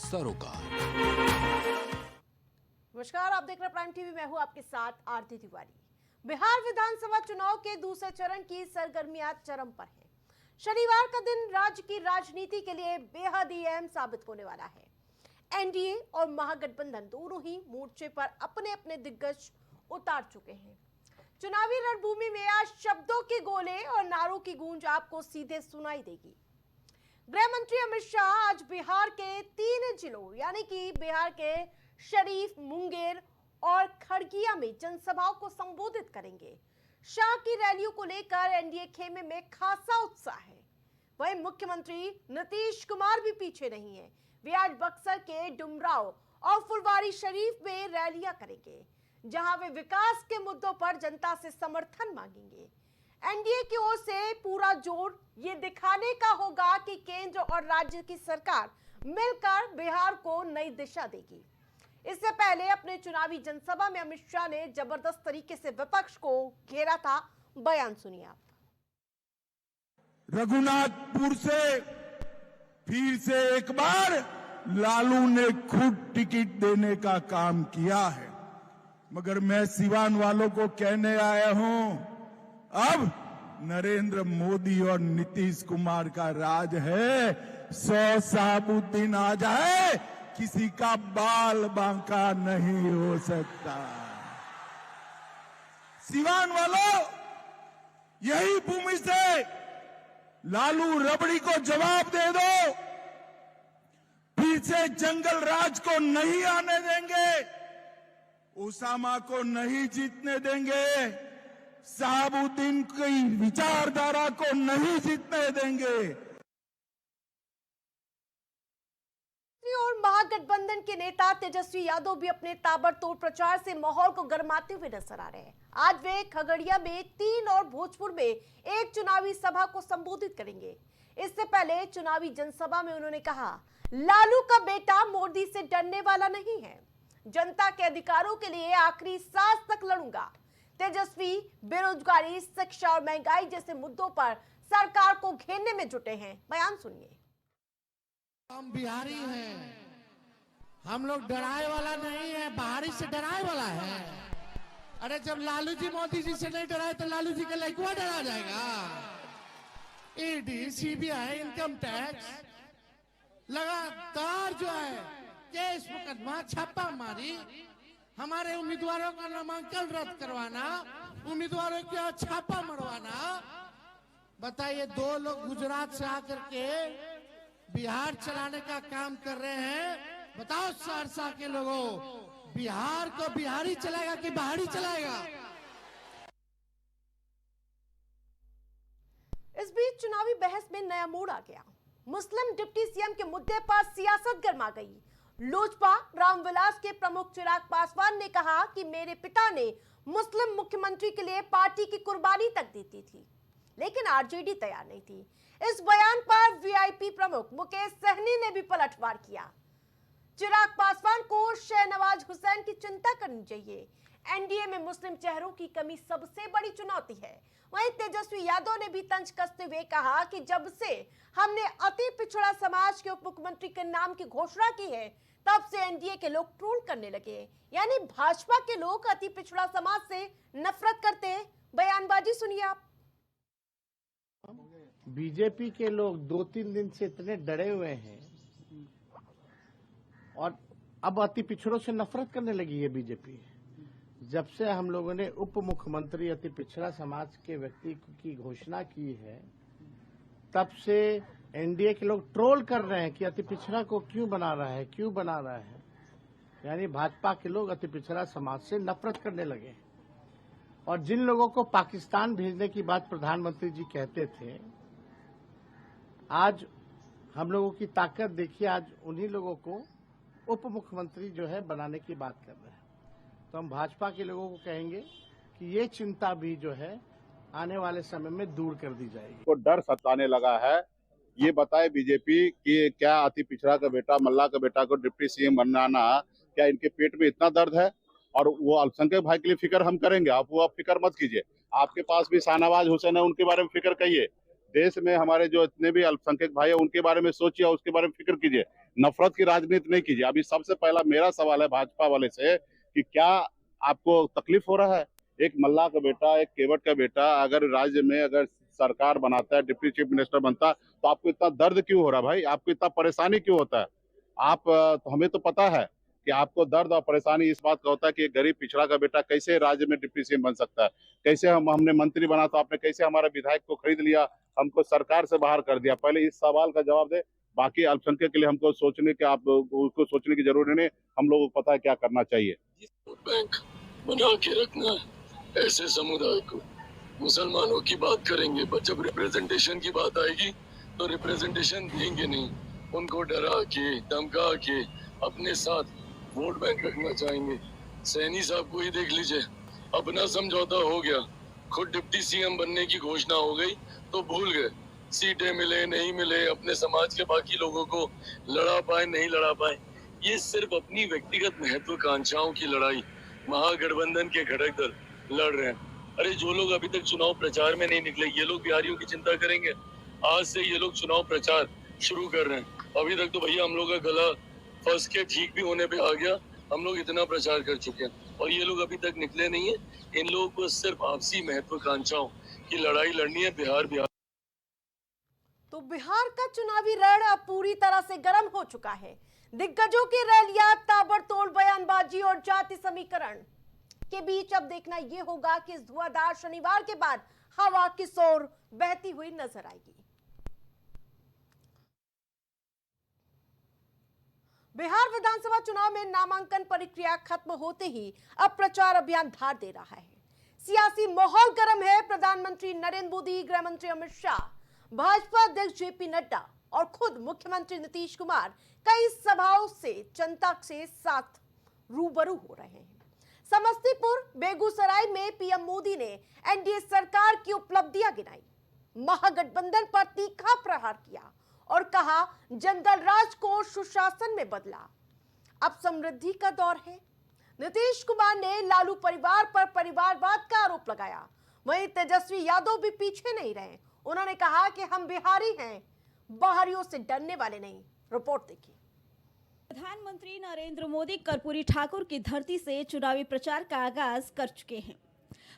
सरोकार। नमस्कार, आप देख रहे हैं प्राइम टीवी। मैं हूं आपके साथ आरती तिवारी। बिहार विधानसभा चुनाव के दूसरे चरण की सरगर्मियां चरम पर हैं। शनिवार का दिन राज्य की राजनीति के लिए बेहद ही अहम साबित होने वाला है। एनडीए और महागठबंधन दोनों ही मोर्चे पर अपने अपने दिग्गज उतार चुके हैं। चुनावी रणभूमि में आज शब्दों के गोले और नारों की गूंज आपको सीधे सुनाई देगी। गृह मंत्री अमित शाह आज बिहार के 3 जिलों यानी कि बिहार के शरीफ, मुंगेर और खगड़िया में जनसभाओं को संबोधित करेंगे। शाह की रैलियों को लेकर एनडीए खेमे में खासा उत्साह है। वहीं मुख्यमंत्री नीतीश कुमार भी पीछे नहीं है। वे आज बक्सर के डुमराव और फुलवारी शरीफ में रैलियां करेंगे, जहां वे विकास के मुद्दों पर जनता से समर्थन मांगेंगे। एनडीए की ओर से पूरा जोर ये दिखाने का होगा कि केंद्र और राज्य की सरकार मिलकर बिहार को नई दिशा देगी। इससे पहले अपने चुनावी जनसभा में अमित शाह ने जबरदस्त तरीके से विपक्ष को घेरा था। बयान सुनिए आप। रघुनाथपुर से फिर से एक बार लालू ने खुद टिकट देने का काम किया है, मगर मैं सिवान वालों को कहने आया हूं, अब नरेंद्र मोदी और नीतीश कुमार का राज है। 100 साबुद्दीन आ जाए, किसी का बाल बांका नहीं हो सकता। सिवान वालों, यही भूमि से लालू रबड़ी को जवाब दे दो। फिर से जंगल राज को नहीं आने देंगे, उसामा को नहीं जीतने देंगे, साबुद्दीन की विचारधारा को नहीं जीतने देंगे। और महागठबंधन के नेता तेजस्वी यादव भी अपने ताबड़तोड़ प्रचार से माहौल को गरमाते हुए नजर आ रहे हैं। आज वे खगड़िया में 3 और भोजपुर में 1 चुनावी सभा को संबोधित करेंगे। इससे पहले चुनावी जनसभा में उन्होंने कहा, लालू का बेटा मोदी से डरने वाला नहीं है। जनता के अधिकारों के लिए आखिरी सांस तक लड़ूंगा। तेजस्वी बेरोजगारी, शिक्षा और महंगाई जैसे मुद्दों पर सरकार को घेरने में जुटे हैं। बयान सुनिए। हम बिहारी हैं, हम लोग डराए वाला नहीं है, बाहरी से डराए वाला है। अरे जब लालू जी मोदी जी से नहीं डराए तो लालू जी का लड़का डरा जाएगा। ईडी, सीबीआई, इनकम टैक्स लगातार जो है केस मुकदमा, छापा मारी, हमारे उम्मीदवारों का नामांकन रद्द करवाना, उम्मीदवारों के छापा मरवाना। बताइए, 2 लोग गुजरात से आकर के बिहार चलाने का काम कर रहे हैं। बताओ सहरसा के लोगों, बिहार को बिहारी चलाएगा कि बाहरी चलाएगा? इस बीच चुनावी बहस में नया मोड़ आ गया। मुस्लिम डिप्टी सीएम के मुद्दे पर सियासत गर्मा गई। लोजपा रामविलास के प्रमुख चिराग पासवान ने कहा कि मेरे पिता ने मुस्लिम मुख्यमंत्री के लिए पार्टी की कुर्बानी तक दी थी, लेकिन आरजेडी तैयार नहीं थी। इस बयान पर वीआईपी प्रमुख मुकेश सहनी ने भी पलटवार किया। चिराग पासवान को शहनवाज हुसैन की चिंता करनी चाहिए। एनडीए में मुस्लिम चेहरों की कमी सबसे बड़ी चुनौती है। वहीं तेजस्वी यादव ने भी तंज कसते हुए कहा कि जब से हमने अति पिछड़ा समाज के उप मुख्यमंत्री के नाम की घोषणा की है, तब से एनडीए के लोग ट्रोल करने लगे। यानी भाजपा के लोग अति पिछड़ा समाज से नफरत करते हैं। बयानबाजी सुनिए आप। बीजेपी के लोग 2-3 दिन से इतने डरे हुए हैं और अब अति पिछड़ों से नफरत करने लगी है बीजेपी। जब से हम लोगों ने उप मुख्यमंत्री अति पिछड़ा समाज के व्यक्ति की घोषणा की है, तब से एनडीए के लोग ट्रोल कर रहे हैं कि अति पिछड़ा को क्यों बना रहा है। यानी भाजपा के लोग अति पिछड़ा समाज से नफरत करने लगे। और जिन लोगों को पाकिस्तान भेजने की बात प्रधानमंत्री जी कहते थे, आज हम लोगों की ताकत देखिए, आज उन्हीं लोगों को उप मुख्यमंत्री जो है बनाने की बात कर रहे हैं। तो हम भाजपा के लोगों को कहेंगे कि ये चिंता भी जो है आने वाले समय में दूर कर दी जाएगी। को डर सताने लगा है। ये बताए बीजेपी कि क्या अति पिछड़ा का बेटा, मल्ला का बेटा को डिप्टी सीएम बनाना, क्या इनके पेट में इतना दर्द है? और वो अल्पसंख्यक भाई के लिए फिक्र हम करेंगे, आप फिक्र मत कीजिए। आपके पास भी शाहनवाज हुसैन है, उनके बारे में फिक्र कहिए। देश में हमारे जो इतने भी अल्पसंख्यक भाई है उनके बारे में सोचिए, उसके बारे में फिक्र कीजिए, नफरत की राजनीति नहीं कीजिए। अभी सबसे पहला मेरा सवाल है भाजपा वाले से कि क्या आपको तकलीफ हो रहा है? एक मल्ला का बेटा, एक केवट का बेटा अगर राज्य में अगर सरकार बनाता है, डिप्टी चीफ मिनिस्टर बनता है, तो आपको इतना दर्द क्यों हो रहा है भाई? आपको इतना परेशानी क्यों होता है? तो हमें तो पता है कि आपको दर्द और परेशानी इस बात का होता है कि एक गरीब पिछड़ा का बेटा कैसे राज्य में डिप्टी सीएम बन सकता है, कैसे हमने मंत्री बना तो आपने कैसे हमारे विधायक को खरीद लिया, हमको सरकार से बाहर कर दिया। पहले इस सवाल का जवाब दे, बाकी अल्पसंख्यक के लिए हमको सोचने के उसको सोचने की जरूरत नहीं, हम लोगों को पता है क्या करना चाहिए। बैंक बना के रखना है ऐसे समुदाय को। मुसलमानों की बात करेंगे पर जब रिप्रेजेंटेशन की बात आएगी तो रिप्रेजेंटेशन देंगे नहीं, उनको डरा के धमका के अपने साथ वोट बैंक रखना चाहेंगे। सैनी साहब को ही देख लीजिए, अपना समझौता हो गया, खुद डिप्टी सीएम बनने की घोषणा हो गई तो भूल गए, सीटें मिले नहीं मिले, अपने समाज के बाकी लोगों को लड़ा पाए नहीं लड़ा पाए। ये सिर्फ अपनी व्यक्तिगत महत्वाकांक्षाओं की लड़ाई महागठबंधन के घटक दल लड़ रहे हैं। अरे जो लोग अभी तक चुनाव प्रचार में नहीं निकले, ये लोग बिहारियों की चिंता करेंगे? आज से ये लोग चुनाव प्रचार शुरू कर रहे हैं। अभी तक तो भैया हम लोग का गला फंस के ठीक भी होने पे आ गया, हम लोग इतना प्रचार कर चुके हैं और ये लोग अभी तक निकले नहीं है। इन लोगों को सिर्फ आपसी महत्वाकांक्षाओं की लड़ाई लड़नी है। बिहार तो बिहार का चुनावी रण अब पूरी तरह से गर्म हो चुका है। दिग्गजों की रैलियां, ताबड़तोड़ बयानबाजी और जाति समीकरण के बीच अब देखना यह होगा कि इस धुआंधार शनिवार के बाद हवा किस ओर बहती हुई नजर आएगी। बिहार विधानसभा चुनाव में नामांकन प्रक्रिया खत्म होते ही अब प्रचार अभियान धार दे रहा है। सियासी माहौल गर्म है। प्रधानमंत्री नरेंद्र मोदी, गृह मंत्री अमित शाह, भाजपा अध्यक्ष जेपी नड्डा और खुद मुख्यमंत्री नीतीश कुमार कई सभाओं से जनता के साथ रूबरू हो रहे हैं। समस्तीपुर, बेगूसराय में पीएम मोदी ने एनडीए सरकार की उपलब्धियां गिनाई, महागठबंधन पर तीखा प्रहार किया और कहा जंगल राज को सुशासन में बदला। अब समृद्धि का दौर है। नीतीश कुमार ने लालू परिवार पर परिवारवाद का आरोप लगाया। वहीं तेजस्वी यादव भी पीछे नहीं रहे। उन्होंने कहा कि हम बिहारी हैं, बाहरियों से डरने वाले नहीं। रिपोर्ट देखिए। प्रधानमंत्री नरेंद्र मोदी कर्पूरी ठाकुर की धरती से चुनावी प्रचार का आगाज कर चुके हैं।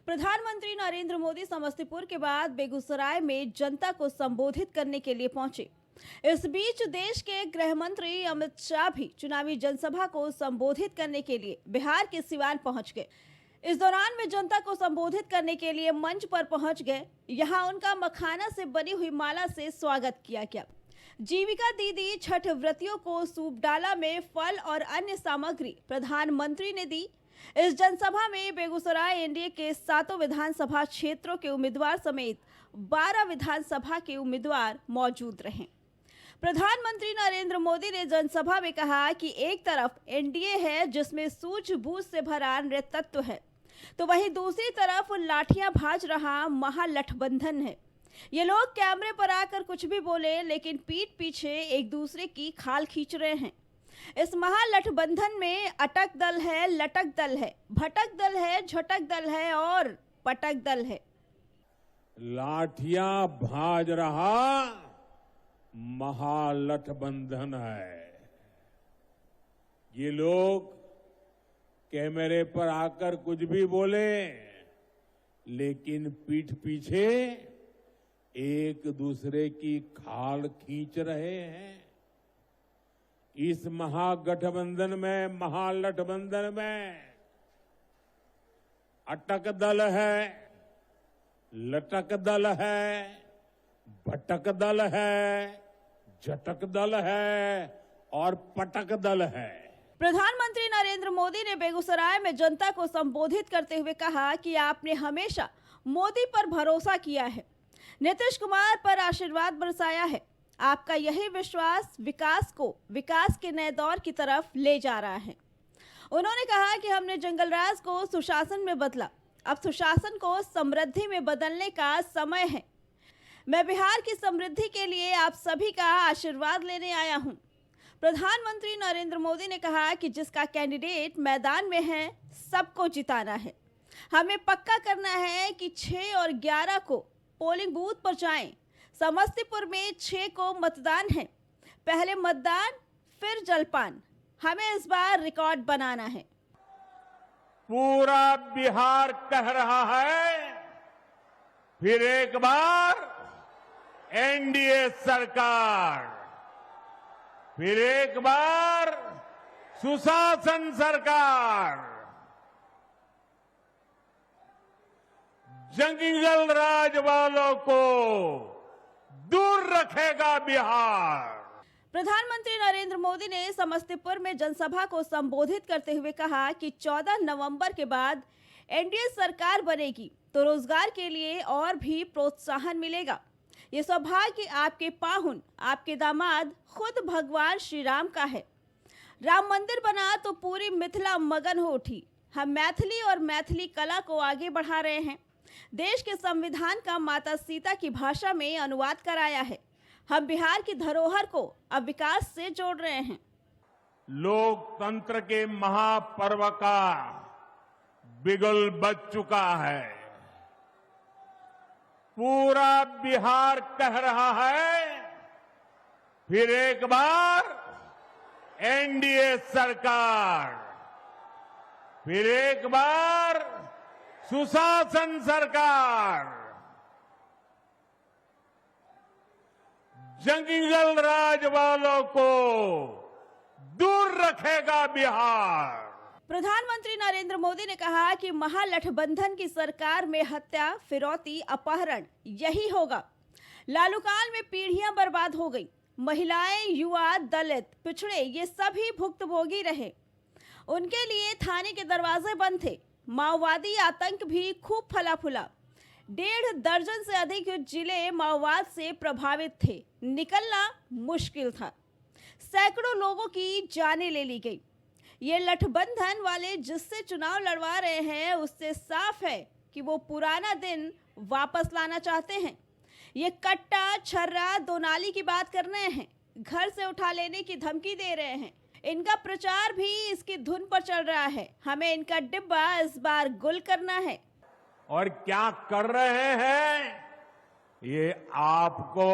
प्रधानमंत्री नरेंद्र मोदी समस्तीपुर के बाद बेगूसराय में जनता को संबोधित करने के लिए पहुंचे। इस बीच देश के गृह मंत्री अमित शाह भी चुनावी जनसभा को संबोधित करने के लिए बिहार के सिवान पहुंच गए। इस दौरान वे जनता को संबोधित करने के लिए मंच पर पहुंच गए। यहां उनका मखाना से बनी हुई माला से स्वागत किया गया। जीविका दीदी छठ व्रतियों को सूप डाला में फल और अन्य सामग्री प्रधानमंत्री ने दी। इस जनसभा में बेगूसराय एनडीए के 7 विधानसभा क्षेत्रों के उम्मीदवार समेत 12 विधानसभा के उम्मीदवार मौजूद रहे। प्रधानमंत्री नरेंद्र मोदी ने जनसभा में कहा कि एक तरफ एनडीए है जिसमें सूझबूझ से भरा नेतृत्व है, तो वहीं दूसरी तरफ लाठियां भाज रहा महागठबंधन है। ये लोग कैमरे पर आकर कुछ भी बोले, लेकिन पीठ पीछे एक दूसरे की खाल खींच रहे हैं। इस महागठबंधन में अटक दल है, लटक दल है, भटक दल है, झटक दल है और पटक दल है। लाठियां भाज रहा महागठबंधन है। ये लोग कैमरे पर आकर कुछ भी बोले, लेकिन पीठ पीछे एक दूसरे की खाल खींच रहे हैं। इस महागठबंधन में अटक दल है, लटक दल है, भटक दल है, झटक दल है और पटक दल है। प्रधानमंत्री नरेंद्र मोदी ने बेगूसराय में जनता को संबोधित करते हुए कहा कि आपने हमेशा मोदी पर भरोसा किया है, नीतीश कुमार पर आशीर्वाद बरसाया है। आपका यही विश्वास विकास को विकास के नए दौर की तरफ ले जा रहा है। उन्होंने कहा कि हमने जंगल राज को सुशासन में बदला, अब सुशासन को समृद्धि में बदलने का समय है। मैं बिहार की समृद्धि के लिए आप सभी का आशीर्वाद लेने आया हूं। प्रधानमंत्री नरेंद्र मोदी ने कहा कि जिसका कैंडिडेट मैदान में है, सबको जिताना है। हमें पक्का करना है कि 6 और 11 को पोलिंग बूथ पर जाएं, समस्तीपुर में 6 को मतदान है। पहले मतदान फिर जलपान। हमें इस बार रिकॉर्ड बनाना है। पूरा बिहार कह रहा है, फिर एक बार एनडीए सरकार, फिर एक बार सुशासन सरकार, जंगल राज वालों को दूर रखेगा बिहार। प्रधानमंत्री नरेंद्र मोदी ने समस्तीपुर में जनसभा को संबोधित करते हुए कहा कि 14 नवंबर के बाद एनडीए सरकार बनेगी तो रोजगार के लिए और भी प्रोत्साहन मिलेगा। ये सौभाग्य आपके पाहुन, आपके दामाद, खुद भगवान श्री राम का है। राम मंदिर बना तो पूरी मिथिला मगन हो उठी। हम मैथिली और मैथिली कला को आगे बढ़ा रहे हैं। देश के संविधान का माता सीता की भाषा में अनुवाद कराया है। हम बिहार की धरोहर को अब विकास से जोड़ रहे हैं। लोकतंत्र के महापर्व का बिगुल बज चुका है। पूरा बिहार कह रहा है, फिर एक बार एनडीए सरकार, फिर एक बार सुशासन सरकार, जंगल राज वालों को दूर रखेगा बिहार। प्रधानमंत्री नरेंद्र मोदी ने कहा कि महागठबंधन की सरकार में हत्या, फिरौती, अपहरण यही होगा। लालू काल में पीढ़ियां बर्बाद हो गई। महिलाएं, युवा, दलित, पिछड़े ये सभी भुक्तभोगी रहे। उनके लिए थाने के दरवाजे बंद थे। माओवादी आतंक भी खूब फला फूला। 1.5 दर्जन से अधिक जिले माओवाद से प्रभावित थे। निकलना मुश्किल था। सैकड़ों लोगों की जानें ले ली गई। ये गठबंधन वाले जिससे चुनाव लड़वा रहे हैं उससे साफ है कि वो पुराना दिन वापस लाना चाहते हैं। ये कट्टा, छर्रा, दो नाली की बात कर रहे हैं। घर से उठा लेने की धमकी दे रहे हैं। इनका प्रचार भी इसकी धुन पर चल रहा है। हमें इनका डिब्बा इस बार गुल करना है। और क्या कर रहे हैं ये आपको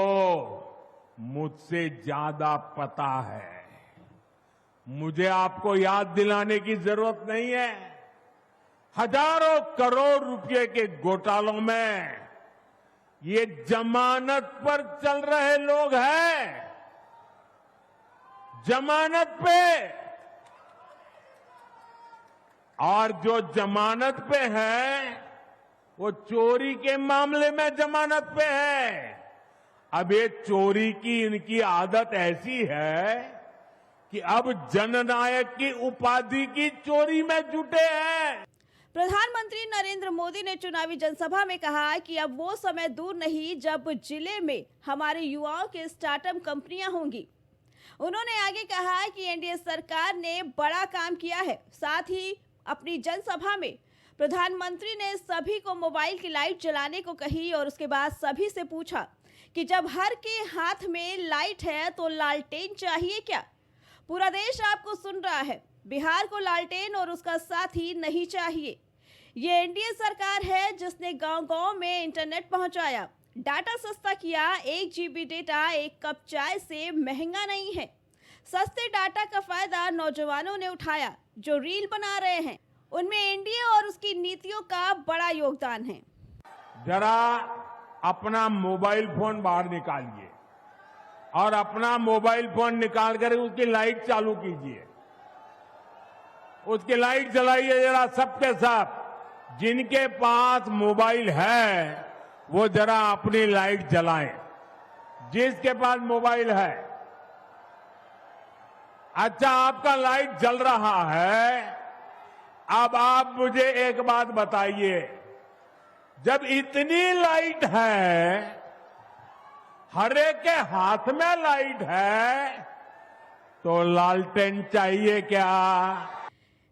मुझसे ज्यादा पता है। मुझे आपको याद दिलाने की जरूरत नहीं है। हजारों करोड़ रुपए के घोटालों में ये जमानत पर चल रहे लोग हैं। जमानत पे, और जो जमानत पे है वो चोरी के मामले में जमानत पे है। अब ये चोरी की इनकी आदत ऐसी है कि अब जननायक की उपाधि की चोरी में जुटे हैं। प्रधानमंत्री नरेंद्र मोदी ने चुनावी जनसभा में कहा कि अब वो समय दूर नहीं जब जिले में हमारे युवाओं के स्टार्टअप कंपनियां होंगी। उन्होंने आगे कहा कि एनडीए सरकार ने बड़ा काम किया है। साथ ही अपनी जनसभा में प्रधानमंत्री ने सभी को मोबाइल की लाइट जलाने को कही और उसके बाद सभी से पूछा कि जब हर के हाथ में लाइट है तो लालटेन चाहिए क्या? पूरा देश आपको सुन रहा है। बिहार को लालटेन और उसका साथी नहीं चाहिए। ये एनडीए सरकार है जिसने गांव-गांव में इंटरनेट पहुंचाया, डाटा सस्ता किया। 1 GB डेटा 1 कप चाय से महंगा नहीं है। सस्ते डाटा का फायदा नौजवानों ने उठाया जो रील बना रहे हैं। उनमें एनडीए और उसकी नीतियों का बड़ा योगदान है। जरा अपना मोबाइल फोन बाहर निकालिए और अपना मोबाइल फोन निकाल कर उसकी लाइट चालू कीजिए। उसकी लाइट जलाइए जरा सबके सब। जिनके पास मोबाइल है वो जरा अपनी लाइट जलाएं। जिसके पास मोबाइल है, अच्छा आपका लाइट जल रहा है। अब आप मुझे एक बात बताइए, जब इतनी लाइट है, हर एक के हाथ में लाइट है, तो लालटेन चाहिए क्या?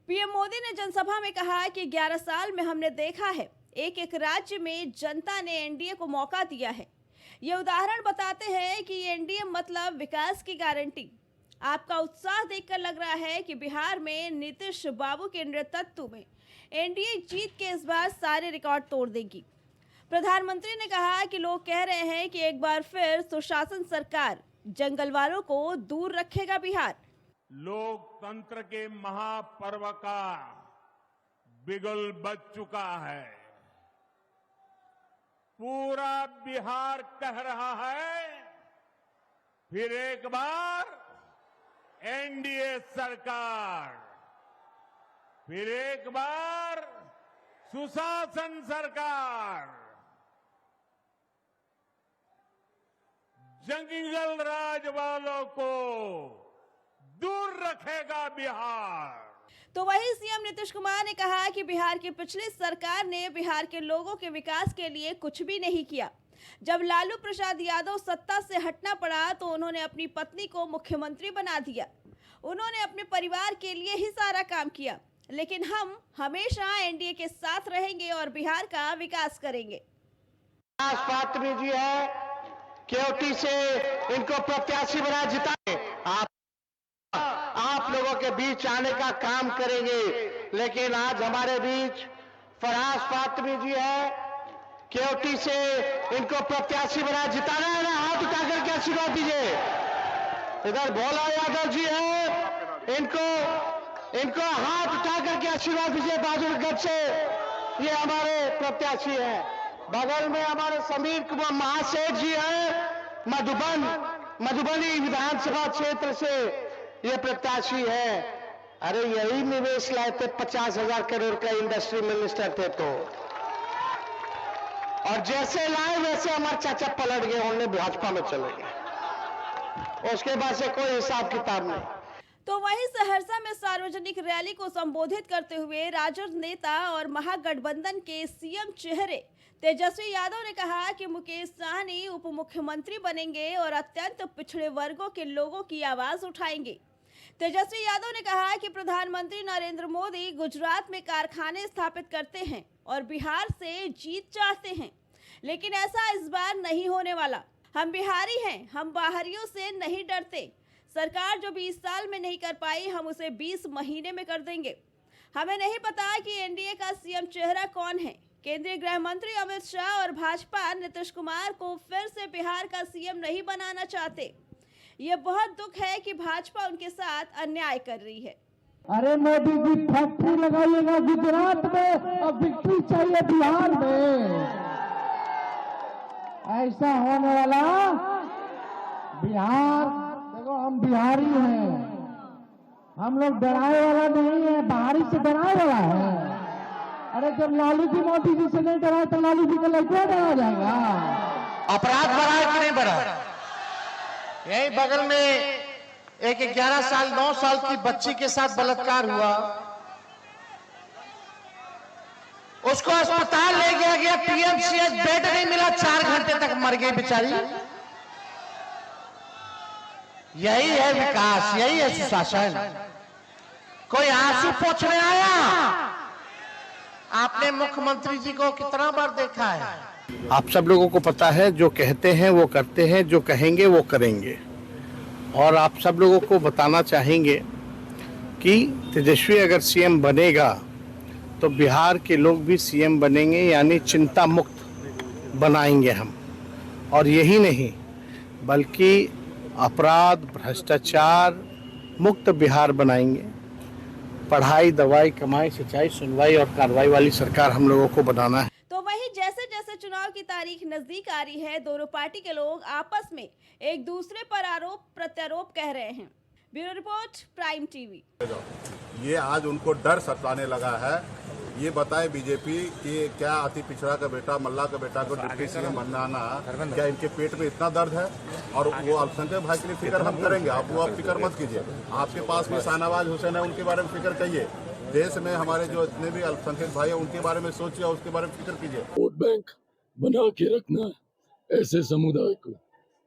पीएम मोदी ने जनसभा में कहा कि 11 साल में हमने देखा है एक एक राज्य में जनता ने एनडीए को मौका दिया है। ये उदाहरण बताते हैं कि एनडीए मतलब विकास की गारंटी। आपका उत्साह देखकर लग रहा है कि बिहार में नीतीश बाबू के नेतृत्व में एनडीए जीत के इस बार सारे रिकॉर्ड तोड़ देगी। प्रधानमंत्री ने कहा कि लोग कह रहे हैं कि एक बार फिर सुशासन सरकार जंगलवालों को दूर रखेगा बिहार। लोकतंत्र के महापर्व का बिगुल बज चुका है। पूरा बिहार कह रहा है, फिर एक बार एनडीए सरकार, फिर एक बार सुशासन सरकार, जंगल राज वालों को दूर रखेगा बिहार। तो वहीं सीएम नीतीश कुमार ने कहा कि बिहार की पिछली सरकार ने बिहार के लोगों के विकास के लिए कुछ भी नहीं किया। जब लालू प्रसाद यादव सत्ता से हटना पड़ा तो उन्होंने अपनी पत्नी को मुख्यमंत्री बना दिया। उन्होंने अपने परिवार के लिए ही सारा काम किया, लेकिन हम हमेशा एनडीए के साथ रहेंगे और बिहार का विकास करेंगे। फातमी जी है, केवटी से इनको प्रत्याशी बना जिताए। आप लोगों के बीच आने का काम करेंगे, लेकिन आज हमारे बीच फराज फातमी जी है, केवटी से इनको प्रत्याशी बना जिताना है ना, हाथ उठा करके आशीर्वाद दीजिए। इधर भोला यादव जी है, इनको हाथ उठा करके आशीर्वाद दीजिए बहादुरगढ़ से, ये हमारे प्रत्याशी हैं। बगल में हमारे समीर कुमार महासेठ जी हैं, मधुबनी विधानसभा क्षेत्र से ये प्रत्याशी है। अरे यही निवेश लाए थे, 50,000 करोड़ का इंडस्ट्री मिनिस्टर थे तो, और जैसे लाए वैसे हमारे चाचा पलट गए, उन्होंने भाजपा में चले गए, उसके बाद से कोई हिसाब किताब नहीं। तो वहीं सहरसा में सार्वजनिक रैली को संबोधित करते हुए राजद नेता और महागठबंधन के सीएम चेहरे तेजस्वी यादव ने कहा कि मुकेश सहनी उप मुख्यमंत्री बनेंगे और अत्यंत पिछड़े वर्गों के लोगों की आवाज उठाएंगे। तेजस्वी यादव ने कहा कि प्रधानमंत्री नरेंद्र मोदी गुजरात में कारखाने स्थापित करते हैं और बिहार से जीत चाहते हैं, लेकिन ऐसा इस बार नहीं होने वाला। हम बिहारी हैं, हम बाहरियों से नहीं डरते। सरकार जो 20 साल में नहीं कर पाई, हम उसे 20 महीने में कर देंगे। हमें नहीं पता कि एनडीए का सीएम चेहरा कौन है। केंद्रीय गृह मंत्री अमित शाह और भाजपा नीतीश कुमार को फिर से बिहार का सीएम नहीं बनाना चाहते। ये बहुत दुख है कि भाजपा उनके साथ अन्याय कर रही है। अरे मोदी जी फैक्ट्री लगाइएगा गुजरात में और विक्ट्री चाहिए बिहार में, ऐसा होने वाला बिहार। देखो हम बिहारी हैं, हम लोग डराए वाला नहीं है, बाहरी से डराए वाला है। अरे जब लालू जी मोदी जी से नहीं डराए तो लालू जी को लड़का डरा जाएगा। अपराध बढ़ा है कि नहीं बढ़ा? यही बगल में एक 11 साल 9 साल की बच्ची के साथ बलात्कार हुआ, उसको अस्पताल ले गया, पीएमसीएच बेड नहीं मिला, 4 घंटे तक मर गई बेचारी। यही है विकास, यही है सुशासन। कोई आंसू पोंछने आया? आपने मुख्यमंत्री जी को कितना बार देखा है? आप सब लोगों को पता है, जो कहते हैं वो करते हैं, जो कहेंगे वो करेंगे। और आप सब लोगों को बताना चाहेंगे कि तेजस्वी अगर सीएम बनेगा तो बिहार के लोग भी सीएम बनेंगे, यानी चिंता मुक्त बनाएंगे हम। और यही नहीं बल्कि अपराध भ्रष्टाचार मुक्त बिहार बनाएंगे। पढ़ाई, दवाई, कमाई, सिंचाई, सुनवाई और कार्रवाई वाली सरकार हम लोगों को बनाना है। तो वहीं जैसे जैसे चुनाव की तारीख नजदीक आ रही है, दोनों पार्टी के लोग आपस में एक दूसरे पर आरोप प्रत्यारोप कह रहे हैं। Bureau report, prime TV. ये आज उनको डर सताने लगा है। ये बताए बीजेपी कि क्या अति पिछड़ा का बेटा, मल्ला का बेटा को डिप्टी सीएम बनाना, क्या इनके पेट में इतना दर्द है? और वो अल्पसंख्यक भाई के लिए फिक्र हम करेंगे, आप वो फिक्र मत कीजिए। आपके पास भी शाहनवाज हुसैन है, उनके बारे में फिक्र करिए। देश में हमारे जो जितने भी अल्पसंख्यक भाई है उनके बारे में सोचिए, उसके बारे में फिक्र कीजिए। वोट बैंक बना के रखना है ऐसे समुदाय को।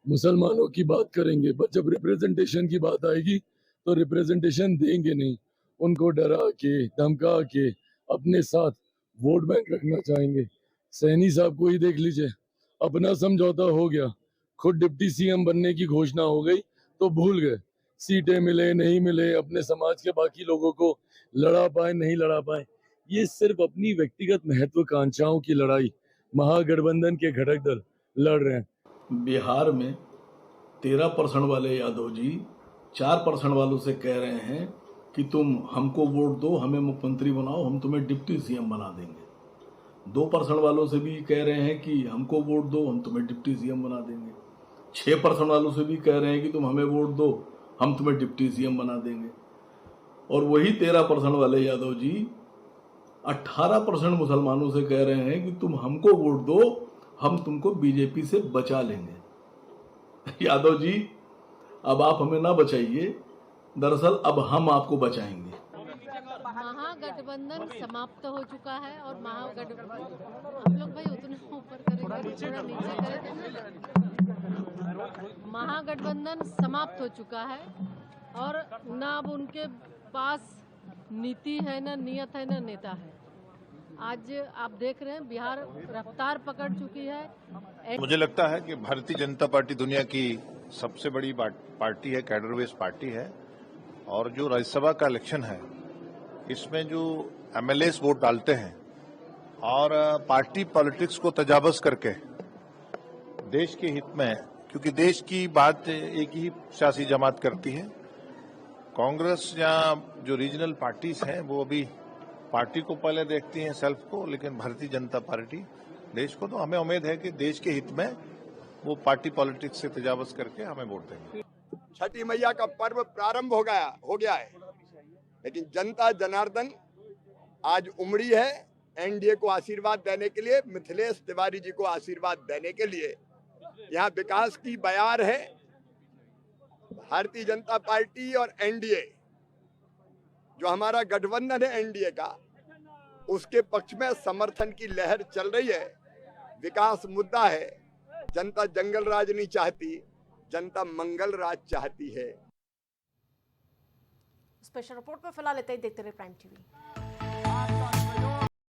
मुसलमानों की बात करेंगे, पर जब रिप्रेजेंटेशन की बात आएगी तो रिप्रेजेंटेशन देंगे नहीं। उनको डरा के, धमका के अपने साथ वोट बैंक रखना चाहेंगे। सैनी साहब को ही देख लीजिए, अपना समझौता हो गया, खुद डिप्टी सीएम बनने की घोषणा हो गई तो भूल गए। सीटें मिले नहीं मिले, अपने समाज के बाकी लोगों को लड़ा पाए नहीं लड़ा पाए। ये सिर्फ अपनी व्यक्तिगत महत्वाकांक्षाओं की लड़ाई, महागठबंधन के घटक दल लड़ रहे हैं। बिहार में 13% वाले यादव जी 4% वालों से कह रहे हैं कि तुम हमको वोट दो, हमें मुख्यमंत्री बनाओ, हम तुम्हें डिप्टी सीएम बना देंगे। 2% वालों से भी कह रहे हैं कि हमको वोट दो, हम तुम्हें डिप्टी सीएम बना देंगे। 6% वालों से भी कह रहे हैं कि तुम हमें वोट दो, हम तुम्हें डिप्टी सीएम बना देंगे। और वही 13% वाले यादव जी 18% मुसलमानों से कह रहे हैं कि तुम हमको वोट दो, हम तुमको बीजेपी से बचा लेंगे। यादव जी, अब आप हमें ना बचाइए, दरअसल अब हम आपको बचाएंगे। महागठबंधन समाप्त हो चुका है और आप लोग भाई उतने ऊपर करेंगे, थोड़ा नीचे करेंगे। महागठबंधन समाप्त हो चुका है और ना अब उनके पास नीति है, ना नियत है, ना नेता है। आज आप देख रहे हैं बिहार रफ्तार पकड़ चुकी है। मुझे लगता है कि भारतीय जनता पार्टी दुनिया की सबसे बड़ी पार्टी है, कैडर बेस्ड पार्टी है। और जो राज्यसभा का इलेक्शन है, इसमें जो एमएलएस वोट डालते हैं और पार्टी पॉलिटिक्स को तजावज करके देश के हित में, क्योंकि देश की बात एक ही सियासी जमात करती है, कांग्रेस या जो रीजनल पार्टीज हैं वो अभी पार्टी को पहले देखती हैं, सेल्फ को, लेकिन भारतीय जनता पार्टी देश को। तो हमें उम्मीद है कि देश के हित में वो पार्टी पॉलिटिक्स से तजावज करके हमें वोट देंगे। छठी मैया का पर्व प्रारंभ हो गया है, लेकिन जनता जनार्दन आज उमड़ी है एनडीए को आशीर्वाद देने के लिए, मिथिलेश तिवारी जी को आशीर्वाद देने के लिए। यहाँ विकास की बयार है। भारतीय जनता पार्टी और एनडीए, जो हमारा गठबंधन है एनडीए का, उसके पक्ष में समर्थन की लहर चल रही है। विकास मुद्दा है। जनता जंगल राज नहीं चाहती, जनता मंगल राज चाहती है। स्पेशल रिपोर्ट में फिलहाल इतना ही। देखते रहे प्राइम टीवी।